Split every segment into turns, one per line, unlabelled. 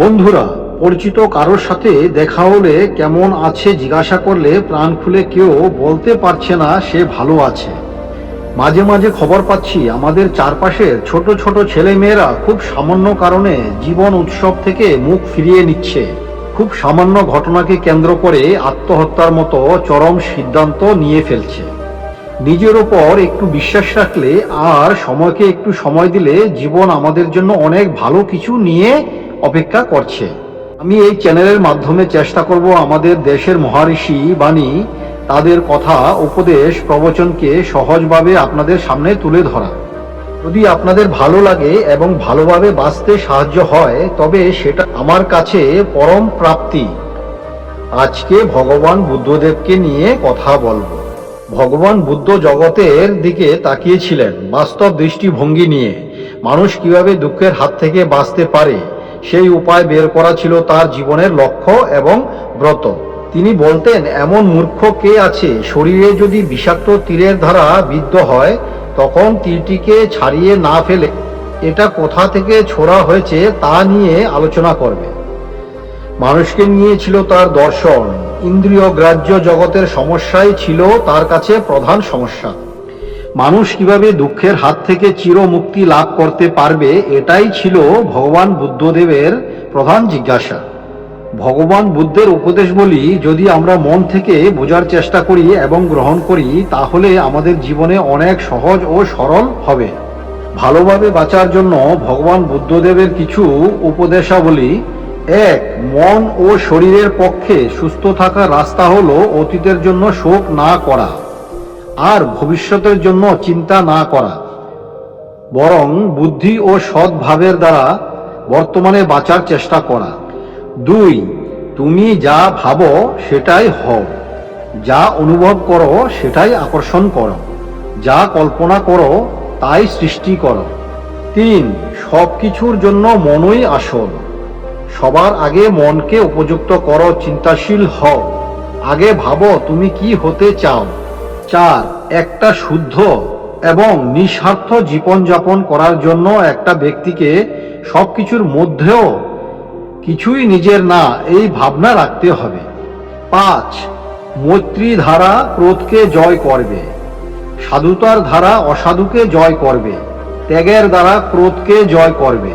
বন্ধুরা, পরিচিত কারোর সাথে দেখা হলে কেমন আছে জিজ্ঞাসা করলে প্রাণ খুলে কেউ বলতে পারছে না সে ভালো আছে। মাঝে মাঝে খবর পাচ্ছি আমাদের চারপাশের ছোট ছোট ছেলে মেয়েরা খুব সামান্য কারণে জীবন উৎসব থেকে মুখ ফিরিয়ে নিচ্ছে। খুব সামান্য ঘটনাকে কেন্দ্র করে আত্মহত্যার মতো চরম সিদ্ধান্ত নিয়ে ফেলছে। নিজের ওপর একটু বিশ্বাস রাখলে আর সময়কে একটু সময় দিলে জীবন আমাদের জন্য অনেক ভালো কিছু নিয়ে অপেক্ষা করছে। আমি এই চ্যানেলের মাধ্যমে চেষ্টা করব আমাদের দেশের মহারিষি বাণী, তাদের কথা, উপদেশ, প্রবচনকে সহজভাবে আপনাদের সামনে তুলে ধরা। যদি আপনাদের ভালো লাগে এবং ভালোভাবে বাঁচতে সাহায্য হয় তবে সেটা আমার কাছে পরম প্রাপ্তি। আজকে ভগবান বুদ্ধদেবকে নিয়ে কথা বলবো। ভগবান বুদ্ধ জগতের দিকে তাকিয়েছিলেন বাস্তব দৃষ্টিভঙ্গি নিয়ে। মানুষ কিভাবে দুঃখের হাত থেকে বাঁচতে পারে সেই উপায় বের করা ছিল তার জীবনের লক্ষ্য এবং ব্রত। তিনি বলতেন, এমন মূর্খ কে আছে শরীরে যদি বিষাক্ত তীরের ধারা বিদ্ধ হয় তখন তীরটিকে ছাড়িয়ে না ফেলে এটা কোথা থেকে ছোড়া হয়েছে তা নিয়ে আলোচনা করবে। মানুষকে নিয়ে ছিল তার দর্শন। ইন্দ্রিয় গ্রাহ্য জগতের সমস্যাই ছিল তার কাছে প্রধান সমস্যা। মানুষ কিভাবে দুঃখের হাত থেকে চিরমুক্তি লাভ করতে পারবে এটাই ছিল ভগবান বুদ্ধদেবের প্রধান জিজ্ঞাসা। ভগবান বুদ্ধের উপদেশ বলি যদি আমরা মন থেকে বোঝার চেষ্টা করি এবং গ্রহণ করি তাহলে আমাদের জীবনে অনেক সহজ ও সরল হবে। ভালোভাবে বাঁচার জন্য ভগবান বুদ্ধদেবের কিছু উপদেশাবলী। 1. মন ও শরীরের পক্ষে সুস্থ থাকার রাস্তা হলো অতীতের জন্য শোক না করা আর ভবিষ্যতের জন্য চিন্তা না করা, বরং বুদ্ধি ও সদ্ভাবের দ্বারা বর্তমানে বাঁচার চেষ্টা করা। 2. তুমি যা ভাবো সেটাই হও, যা অনুভব করো সেটাই আকর্ষণ করো, যা কল্পনা করো তাই সৃষ্টি করো। 3. সবকিছুর জন্য মনই আসল। সবার আগে মনকে উপযুক্ত করো, চিন্তাশীল হও, আগে ভাবো তুমি কি হতে চাও। 4. একটা শুদ্ধ এবং নিঃস্বার্থ জীবনযাপন করার জন্য একটা ব্যক্তিকে সবকিছুর মধ্যেও কিছুই নিজের না এই ভাবনা রাখতে হবে। 5. মৈত্রী ধারা ক্রোধকে জয় করবে, সাধুতার ধারা অসাধুকে জয় করবে, ত্যাগের দ্বারা ক্রোধকে জয় করবে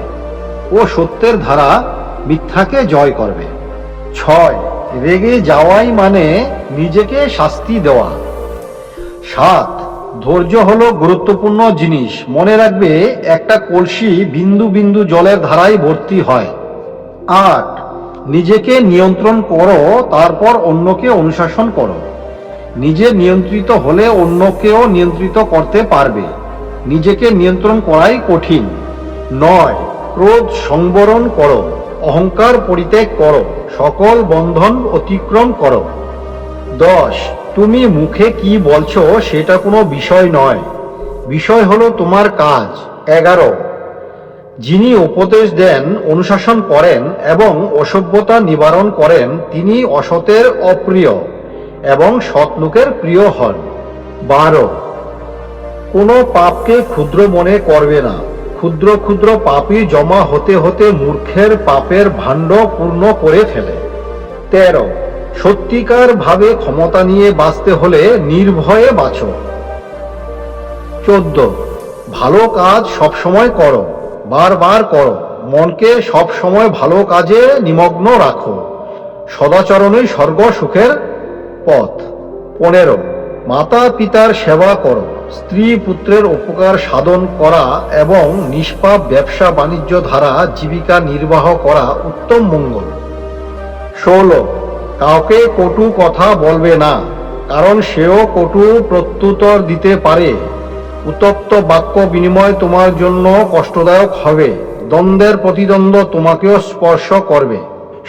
ও সত্যের ধারা মিথ্যাকে জয় করবে। 6. রেগে যাওয়াই মানে নিজেকে শাস্তি দেওয়া। 7. ধৈর্য হলো গুরুত্বপূর্ণ জিনিস। মনে রাখবে একটা কলসি বিন্দু বিন্দু জলের ধারায় ভর্তি হয়। 8. নিজেকে নিয়ন্ত্রণ করো, তারপর অন্যকে অনুশাসন করো। নিজে নিয়ন্ত্রিত হলে অন্যকেও নিয়ন্ত্রিত করতে পারবে। নিজেকে নিয়ন্ত্রণ করাই কঠিন। 9. ক্রোধ সংবরণ করো, অহংকার পরিত্যাগ করো, সকল বন্ধন অতিক্রম করো। 10. তুমি মুখে কি বলছো সেটা কোনো বিষয় নয়, বিষয় হলো তোমার কাজ। 11. যিনি উপদেশ দেন, অনুশাসন করেন এবং অসভ্যতা নিবারণ করেন তিনি অসতের অপ্রিয় এবং সৎ লোকের প্রিয় হন। 12. কোনো পাপকে ক্ষুদ্র মনে করবে না, ক্ষুদ্র ক্ষুদ্র পাপই জমা হতে হতে মূর্খের পাপের ভাণ্ড পূর্ণ করে ফেলে। 13. সত্যিকার ভাবে ক্ষমতা নিয়ে বাঁচতে হলে নির্ভয়ে বাঁচো। 14. ভালো কাজ সবসময় করো, বারবার করো, মনকে সবসময় ভালো কাজে নিমগ্ন রাখো, সদাচরণই স্বর্গ সুখের পথ। 15. মাতা পিতার সেবা করো, স্ত্রী পুত্রের উপকার সাধন করা এবং নিষ্পাপ ব্যবসা বাণিজ্য দ্বারা জীবিকা নির্বাহ করা উত্তম মঙ্গল। 16. কাউকে কটু কথা বলবে না, কারণ সেও কটু প্রত্যুত্তর দিতে পারে। উত্তপ্ত বাক্য বিনিময় তোমার জন্য কষ্টদায়ক হবে, দ্বন্দ্বের প্রতিদ্বন্দ্ব তোমাকেও স্পর্শ করবে।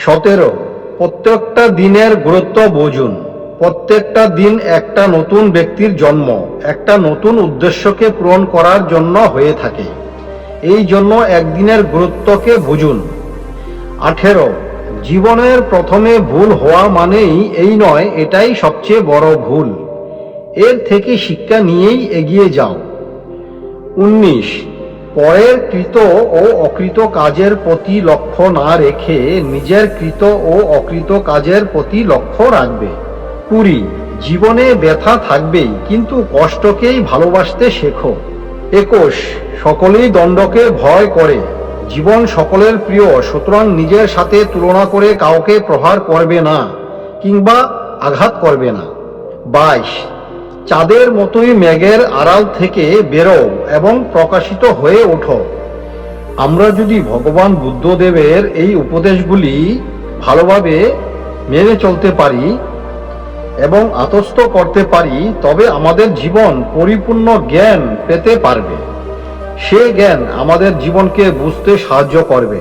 17. প্রত্যেকটা দিনের গুরুত্ব বুঝুন, প্রত্যেকটা দিন একটা নতুন ব্যক্তির জন্ম, একটা নতুন উদ্দেশ্যকে পূরণ করার জন্য হয়ে থাকে, এই জন্য একদিনের গুরুত্বকে বুঝুন। 18. জীবনের প্রথমে ভুল হওয়া মানেই এই নয় এটাই সবচেয়ে বড় ভুল, এর থেকে শিক্ষা নিয়েই এগিয়ে যাও। 19. পরের কৃত ও অকৃত কাজের প্রতি লক্ষ্য না রেখে নিজের কৃত ও অকৃত কাজের প্রতি লক্ষ্য রাখবে। 20 জীবনে ব্যথা থাকবেই, কিন্তু কষ্টকেই ভালোবাসতে শেখো। 21 সকলেই দণ্ডকে ভয় করে, জীবন সকলের প্রিয়, সুতরাং নিজের সাথে তুলনা করে কাউকে প্রহার করবে না কিংবা আঘাত করবে না। 22 চাঁদের মতোই মেঘের আড়াল থেকে বেরো এবং প্রকাশিত হয়ে ওঠো। আমরা যদি ভগবান বুদ্ধদেবের এই উপদেশগুলি ভালোভাবে মেনে চলতে পারি এবং আত্মস্থ করতে পারি, তবে আমাদের জীবন পরিপূর্ণ জ্ঞান পেতে পারবে। সে জ্ঞান আমাদের জীবনকে বুঝতে সাহায্য করবে।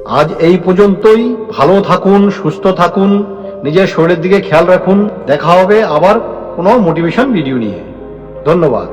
আজ এই পর্যন্তই। ভালো থাকুন, সুস্থ থাকুন, নিজের শরীরের দিকে খেয়াল রাখুন। দেখা হবে আবার কোনো মোটিভেশন ভিডিও নিয়ে। ধন্যবাদ।